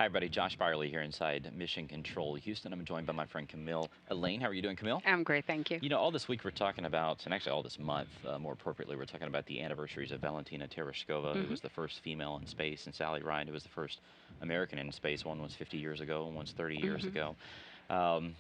Hi, everybody. Josh Byerly here inside Mission Control Houston. I'm joined by my friend Camille. Alleyne, how are you doing, Camille? I'm great, thank you. You know, all this week we're talking about, and actually all this month, more appropriately, we're talking about the anniversaries of Valentina Tereshkova, who Hmm. was the first female in space, and Sally Ride, who was the first American in space. One was 50 years ago, and one's 30 years Hmm. ago. Um,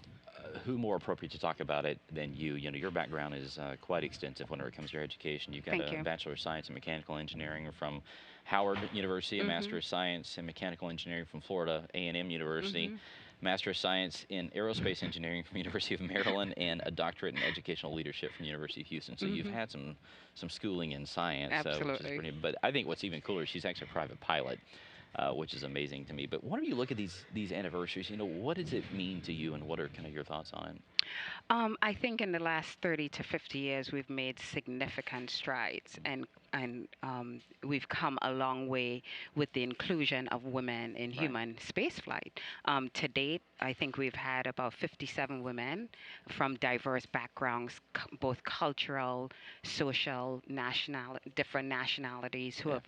who more appropriate to talk about it than you? You know, your background is quite extensive whenever it comes to your education. You've got Thank a you. Bachelor of Science in Mechanical Engineering from Howard University, a Hmm. Master of Science in Mechanical Engineering from Florida A&M University, Hmm. Master of Science in Aerospace Engineering from University of Maryland, and a doctorate in Educational Leadership from University of Houston. So you've Hmm. had some schooling in science, which is Absolutely. pretty. But I think what's even cooler, she's actually a private pilot, which is amazing to me. But whenever you look at these anniversaries, you know, what does it mean to you, and what are kind of your thoughts on it? I think in the last 30 to 50 years, we've made significant strides, and we've come a long way with the inclusion of women in Right. human spaceflight. To date, I think we've had about 57 women from diverse backgrounds, both cultural, social, different nationalities who Yeah. have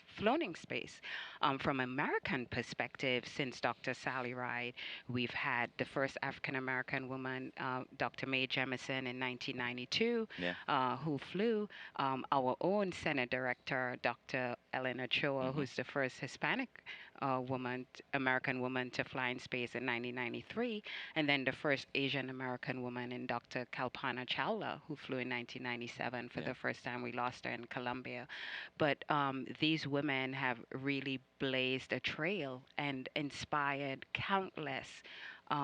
flown in space. From American perspective, since Dr. Sally Ride, we've had the first African American woman, Dr. Mae Jemison, in 1992, Yeah. who flew. Our own Senate Director, Dr. Ellen Ochoa, Hmm. who's the first Hispanic American woman to fly in space in 1993, and then the first Asian American woman in Dr. Kalpana Chawla, who flew in 1997 for Yeah. the first time. We lost her in Colombia. But these women have really blazed a trail and inspired countless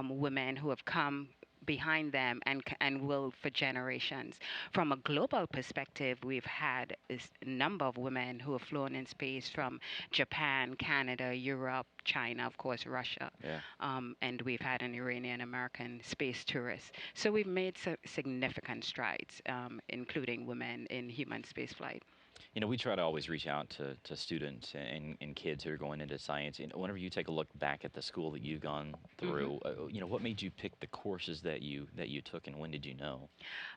women who have come behind them and will for generations. From a global perspective, we've had a number of women who have flown in space from Japan, Canada, Europe, China, of course, Russia, Yeah. and we've had an Iranian American space tourist. So we've made significant strides, including women in human spaceflight. You know, we try to always reach out to students and kids who are going into science. And whenever you take a look back at the school that you've gone Hmm. through, you know, what made you pick the courses that you took, and when did you know?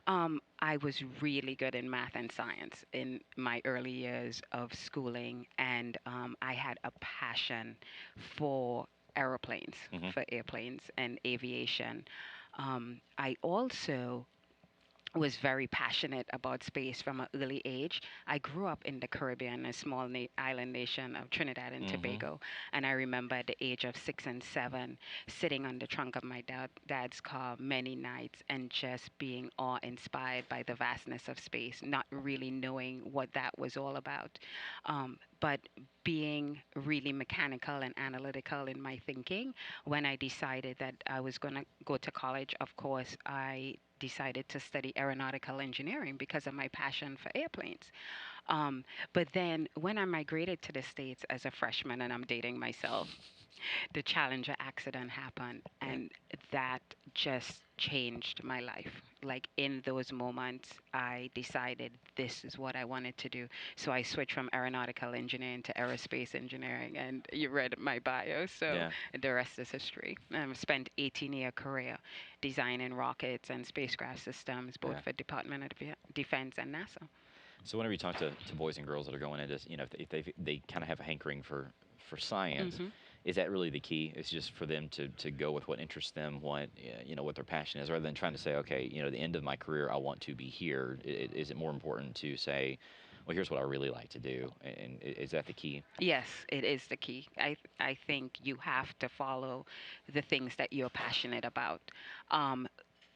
I was really good in math and science in my early years of schooling, and I had a passion for aeroplanes, Hmm. for airplanes and aviation. I also was very passionate about space from an early age. I grew up in the Caribbean, a small island nation of Trinidad and Hmm. Tobago, and I remember at the age of 6 and 7, sitting on the trunk of my dad's car many nights and just being awe-inspired by the vastness of space, not really knowing what that was all about, but being really mechanical and analytical in my thinking. When I decided that I was going to go to college, of course, I decided to study aeronautical engineering because of my passion for airplanes. Um, but then when I migrated to the States as a freshman, and I'm dating myself, the Challenger accident happened, Yeah. and that just changed my life. Like in those moments, I decided this is what I wanted to do. So I switched from aeronautical engineering to aerospace engineering, and you read my bio, so Yeah. the rest is history. I've spent 18-year career designing rockets and spacecraft systems, both Yeah. for Department of Defense and NASA. So whenever you talk to boys and girls that are going into, you know, if they kind of have a hankering for science, Hmm. is that really the key? It's just for them to go with what interests them, what you know, what their passion is, rather than trying to say, okay, you know, the end of my career, I want to be here. Is it more important to say, well, here's what I really like to do, and is that the key? Yes, it is the key. I think you have to follow the things that you're passionate about. Um,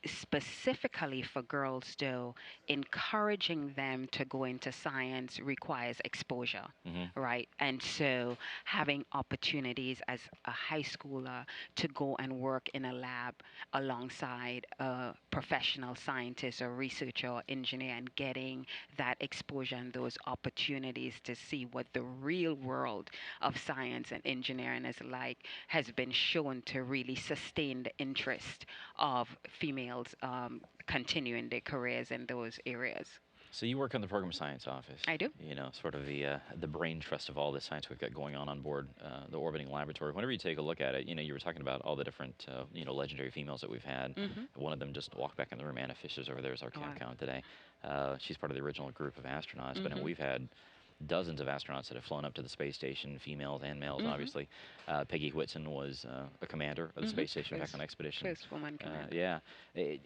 Specifically for girls, though, encouraging them to go into science requires exposure, Hmm. right? And so having opportunities as a high schooler to go and work in a lab alongside a professional scientist or researcher or engineer and getting that exposure and those opportunities to see what the real world of science and engineering is like has been shown to really sustain the interest of females continuing their careers in those areas. So you work in the program science office, I do. you know, sort of the brain trust of all the science we've got going on board the orbiting laboratory. Whenever you take a look at it, you know, you were talking about all the different, you know, legendary females that we've had. Hmm. One of them just walked back in the room. Anna Fisher's over there is our Wow. CAP count today. She's part of the original group of astronauts. But Hmm. we've had dozens of astronauts that have flown up to the space station, females and males, Mhm. obviously. Peggy Whitson was a commander of the Mhm. space station back First on expedition. first woman commander. Yeah,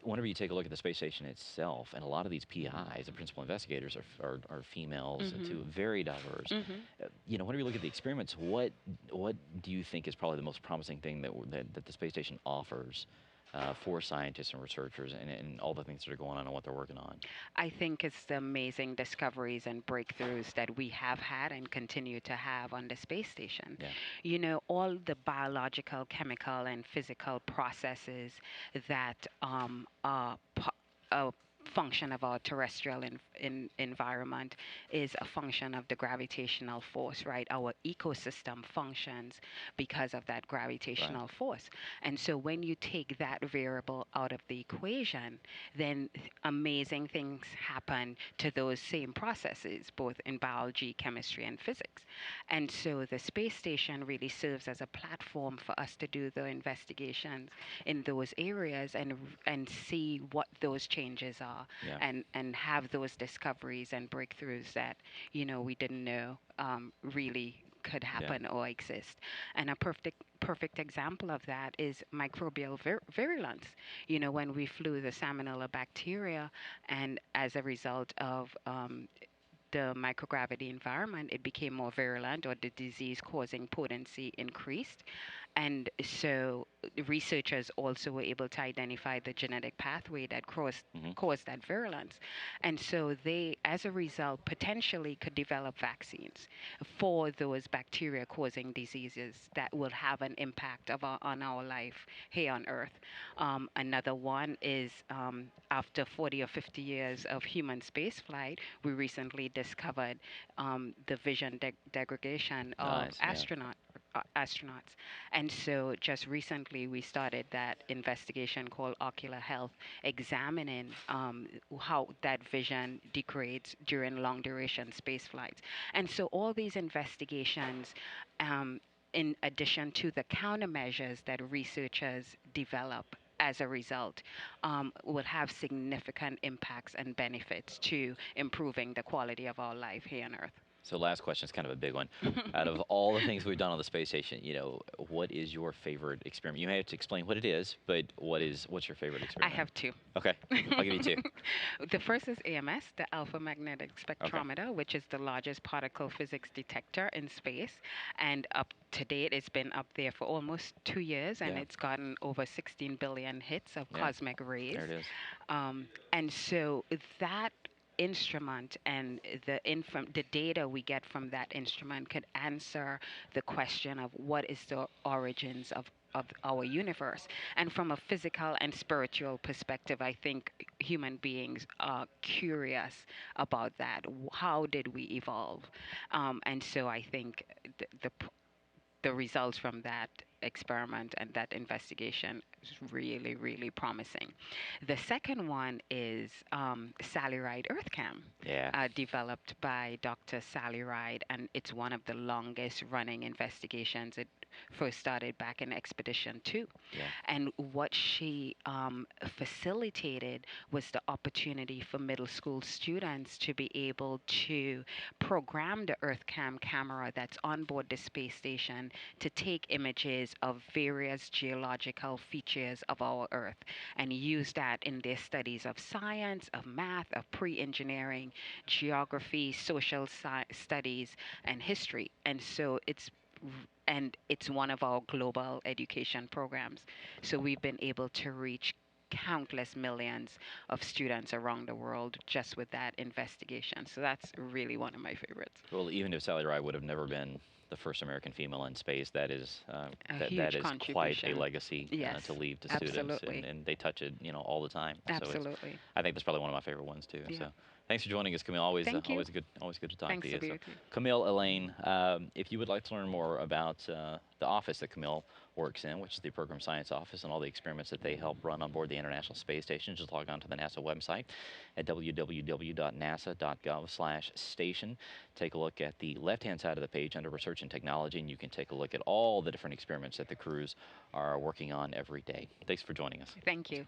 whenever you take a look at the space station itself, and a lot of these PIs, the principal investigators, are females Mhm. too, very diverse. Mhm. Whenever you look at the experiments, what do you think is probably the most promising thing that the space station offers for scientists and researchers, and all the things that are going on and what they're working on? I think it's the amazing discoveries and breakthroughs that we have had and continue to have on the space station. Yeah, All the biological, chemical, and physical processes that are a function of our terrestrial environment is a function of the gravitational force, right? Our ecosystem functions because of that right. gravitational force. And so when you take that variable out of the equation, then amazing things happen to those same processes, both in biology, chemistry, and physics. And so the space station really serves as a platform for us to do the investigations in those areas and see what those changes are Yeah, and have those discoveries and breakthroughs that we didn't know really could yeah. happen or exist. And a perfect example of that is microbial virulence. When we flew the salmonella bacteria, and as a result of the microgravity environment, it became more virulent, or the disease causing potency increased. And so researchers also were able to identify the genetic pathway that Hmm. caused that virulence. And so they, as a result, potentially could develop vaccines for those bacteria causing diseases that will have an impact on our life here on Earth. Another one is after 40 or 50 years of human spaceflight, we recently discovered the vision degradation of Nice. Yeah. astronauts. And so just recently we started that investigation called Ocular Health, examining how that vision degrades during long duration space flights. And so all these investigations, in addition to the countermeasures that researchers develop as a result, will have significant impacts and benefits to improving the quality of our life here on Earth. So last question is kind of a big one. Out of all the things we've done on the space station, what is your favorite experiment? You may have to explain what it is, but what's your favorite I experiment? have two. Okay, I'll give you two. The first is AMS, the Alpha Magnetic Okay. Spectrometer, which is the largest particle physics detector in space. And up to date, it's been up there for almost 2 years, and Yeah. it's gotten over 16 billion hits of Yeah. cosmic rays. There it is. And so that instrument and the data we get from that instrument could answer the question of what is the origins of our universe. And from a physical and spiritual perspective, I think human beings are curious about that. How did we evolve? And so I think the results from that experiment and that investigation is really, really promising. The second one is Sally Ride EarthCam, Yeah. developed by Dr. Sally Ride, and it's one of the longest running investigations. It first started back in Expedition 2. Yeah. And what she facilitated was the opportunity for middle school students to be able to program the EarthCam camera that's on board the space station to take images of various geological features of our Earth and use that in their studies of science, of math, of pre engineering, geography, social studies, and history. And it's one of our global education programs. So we've been able to reach countless millions of students around the world just with that investigation. So that's really one of my favorites. Well, even if Sally Ride would have never been the first American female in space, A that huge is quite a contribution. legacy Yes, to leave to students, absolutely. and they touch it, all the time. So Absolutely. I think that's probably one of my favorite ones too. Yeah. So thanks for joining us, Camille. Always, Thank you. always good to talk to Thanks to you. be So, with you. Camille, Alleyne, if you would like to learn more about the office that Camille works in, which is the Program Science Office, and all the experiments that they help run on board the International Space Station, just log on to the NASA website at www.nasa.gov/station. Take a look at the left-hand side of the page under Research and Technology, and you can take a look at all the different experiments that the crews are working on every day. Thanks for joining us. Thank you.